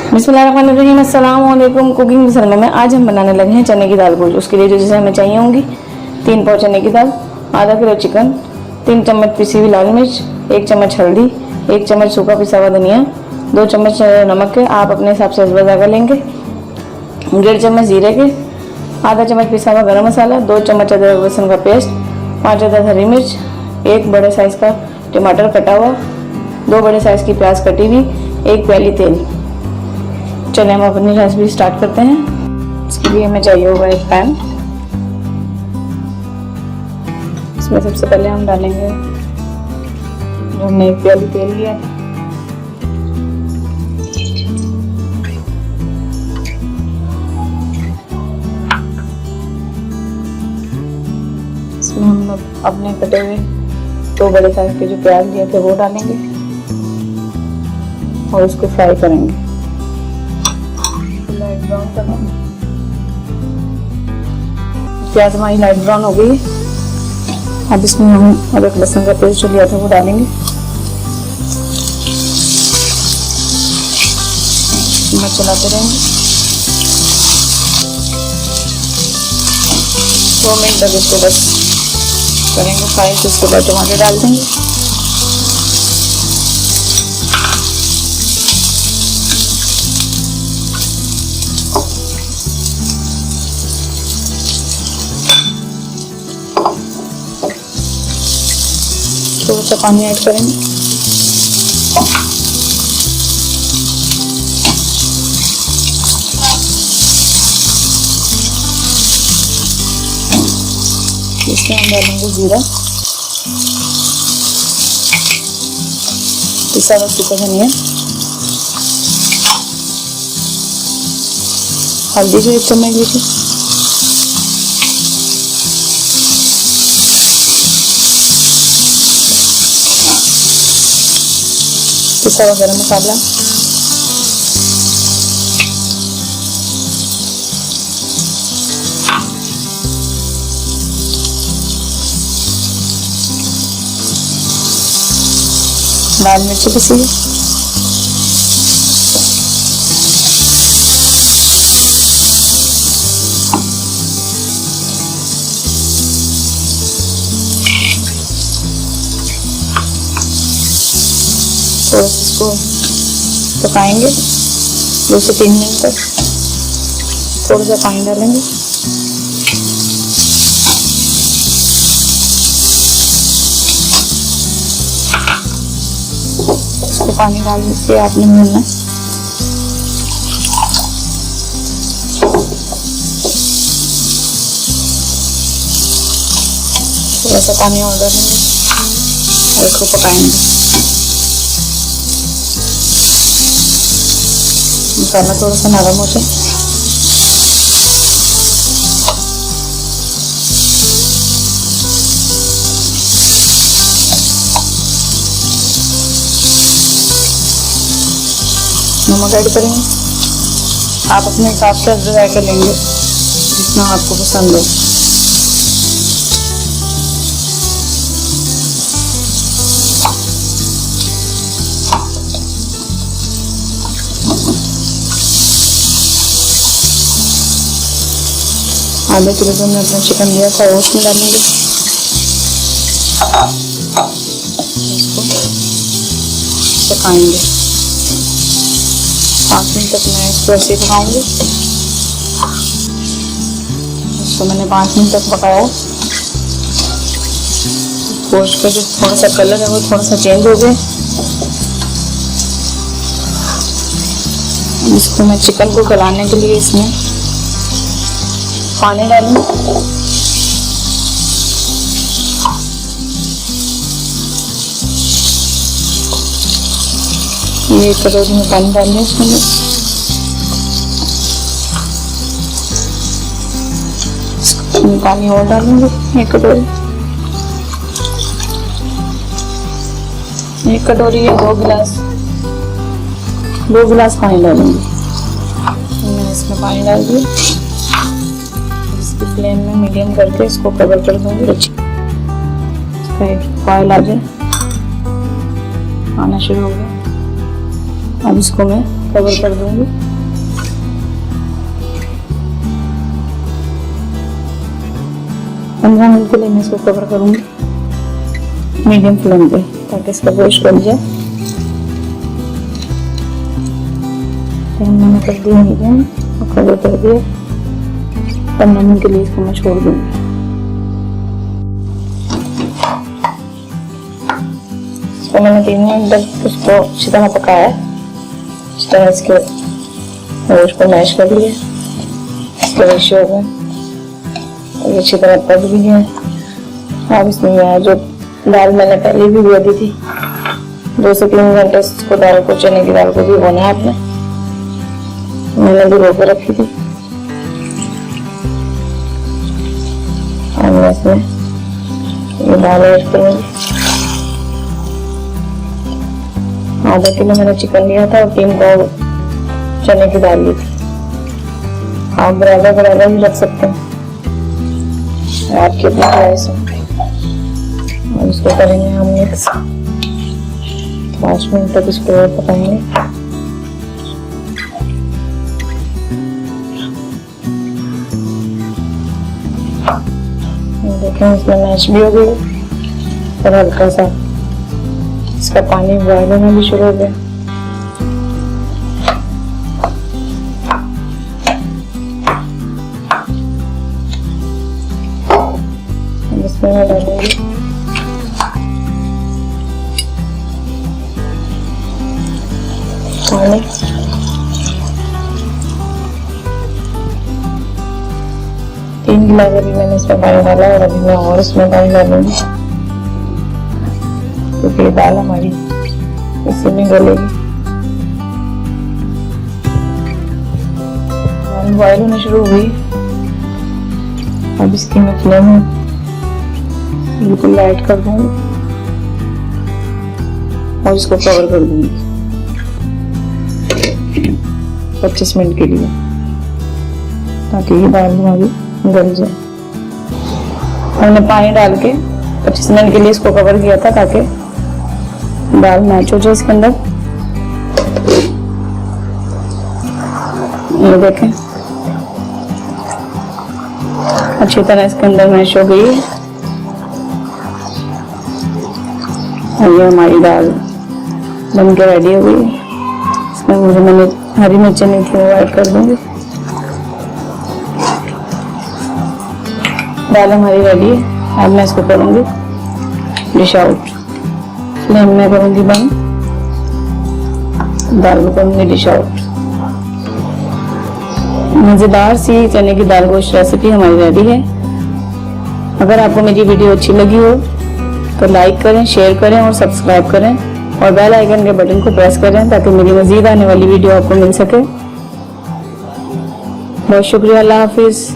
बिस्मिल्लाहिर्रहमानिर्रहीम, अस्सलाम वालेकुम। कुकिंग मसाले में आज हम बनाने लगे हैं चने की दाल गोश्त। उसके लिए जो चीज़ें हमें चाहिए होंगी, 3 पाव चने की दाल, आधा किलो चिकन, 3 चम्मच पिसी हुई लाल मिर्च, 1 चम्मच हल्दी, 1 चम्मच सूखा पिसा हुआ धनिया, 2 चम्मच नमक के आप अपने हिसाब से ज़्यादा लेंगे, 1.5 चम्मच जीरे के, आधा चम्मच पिसा हुआ गरम मसाला, 2 चम्मच अदरक लहसुन का पेस्ट, 5 अदद हरी मिर्च, 1 बड़े साइज़ का टमाटर कटा हुआ, 2 बड़े साइज़ की प्याज कटी हुई, 1 प्याली तेल। चलिए हम अपनी रेसिपी स्टार्ट करते हैं। इसके लिए हमें चाहिए होगा एक पैन। इसमें सबसे पहले हम डालेंगे जो हमने 1 प्याली तेल लिया था। इसमें हम अपने कटे हुए 2 बड़े साइज के जो प्याज लिए थे वो डालेंगे और उसको फ्राई करेंगे, लाइट ब्राउन करना। प्याज हमारी लाइट ब्राउन हो गई। अब इसमें हम अदरक लहसुन का पेस्ट जो लिया था वो डालेंगे। चलाते रहेंगे 2 मिनट तक इसको बस करेंगे फ्राई। तो उसके बाद टमाटर डाल देंगे। थोड़ा सा पानी ऐड करेंगे। इसमें हम डालेंगे जीरा, पिसा हुआ सूखा धनिया, हल्दी जो 1 चम्मच ली थी, पिसा हुआ गरम मसाला, लाल मिर्च पिसी, तो इसको पकाएंगे 2 से 3 मिनट तक। थोड़ा सा पानी डालेंगे। इसको पानी डालने से आपने भूनना। थोड़ा सा पानी और डालेंगे और इसको पकाएंगे। मसाला थोड़ा सा नरम हो जाए। नमक ऐड करेंगे। आप अपने हिसाब से जायका लेंगे जितना आपको पसंद हो। आधे किलो जो हमने अपना चिकन लिया था वो उसमें डालेंगे। इसको पकाएंगे 5 मिनट तक। मैं इसको ऐसे ही पकाऊंगी। इसको मैंने 5 मिनट तक पकाया। गोश्त का जो थोड़ा सा कलर है वो थोड़ा सा चेंज हो गया। इसको मैं चिकन को गलाने के लिए इसमें पानी डालूंगी। ये 1 कटोरी में पानी डाल दें। इसमें 1 पानी और डालूंगी। 1 कटोरी 1 कटोरी या 2 गिलास पानी डालूंगी। मैंने इसमें पानी डाल दिया। फ्लेम में मीडियम करके इसको कवर कर दूंगी। इसका एक बॉयल आ जाए, आना शुरू हो गया। अब इसको मैं कवर कर दूंगी। पंद्रह मिनट के लिए मैं इसको कवर करूंगी मीडियम फ्लेम पे, ताकि इसका गोश्त बन जाए। फ्लेम मैंने कर दिया मीडियम और कवर कर दिया। 15 मिनट के लिए इसको मैं छोड़ दूंगी। इसको मैंने 3 मिनट तक इसको अच्छी तरह पकाया, इस तरह इसके गोश्त को मैश कर लिया। इसके रेशियो में ये अच्छी तरह पक भी है। अब इसमें मैं जो दाल मैंने पहले भी भिगो दी थी, 2 से 3 घंटे इसको दाल को, चने की दाल को भिगोना है आपने। मैंने भिगो के रखी थी। अब मैं इसमें ये दाल ऐड करूंगी। आधा किलो मैंने चिकन लिया था और 3 पाव चने की दाल ली थी। आप बराबर भी रख सकते हैं, आपके ऊपर चॉइस है। और इसको करेंगे हम मिक्स। 5 मिनट तक इसको और पकाएंगे। देखें इसमें मैश भी हो गई और हल्का सा इसका पानी बॉयल होना भी शुरू हो गया। इसमें मैं डालूंगी पानी। तीन गिलास अभी मैंने इसमें पानी डाला और अभी मैं और इसमें पानी डालूंगी, क्योंकि ये दाल हमारी इसी में गलेगी। दाल बॉयल होने शुरू हो गई। अब इसकी मैं फ्लेम बिल्कुल लाइट कर दूंगी और इसको कवर कर दूंगी 25 मिनट के लिए, ताकि ये दाल हमारी गल जाए। हमने पानी डाल के 25 मिनट के लिए इसको कवर किया था, ताकि दाल मैच हो जाए इसके अंदर। ये देखें अच्छी तरह इसके अंदर मैश हो गई है। और ये हमारी दाल बन के रेडी हो गई। इसमें मुझे मैंने हरी मिर्चें नहीं थी, वो ऐड कर दूंगी। दाल हमारी रेडी है। अब मैं इसको करूंगी डिश आउट। फ्लेम में करूंगी बंद, दाल को करूंगी डिश आउट। मजेदार सी चने की दाल गोश्त रेसिपी हमारी रेडी है। अगर आपको मेरी वीडियो अच्छी लगी हो तो लाइक करें, शेयर करें और सब्सक्राइब करें और बेल आइकन के बटन को प्रेस करें, ताकि मेरी मजीद आने वाली वीडियो आपको मिल सके। बहुत शुक्रिया। अल्लाह हाफिज।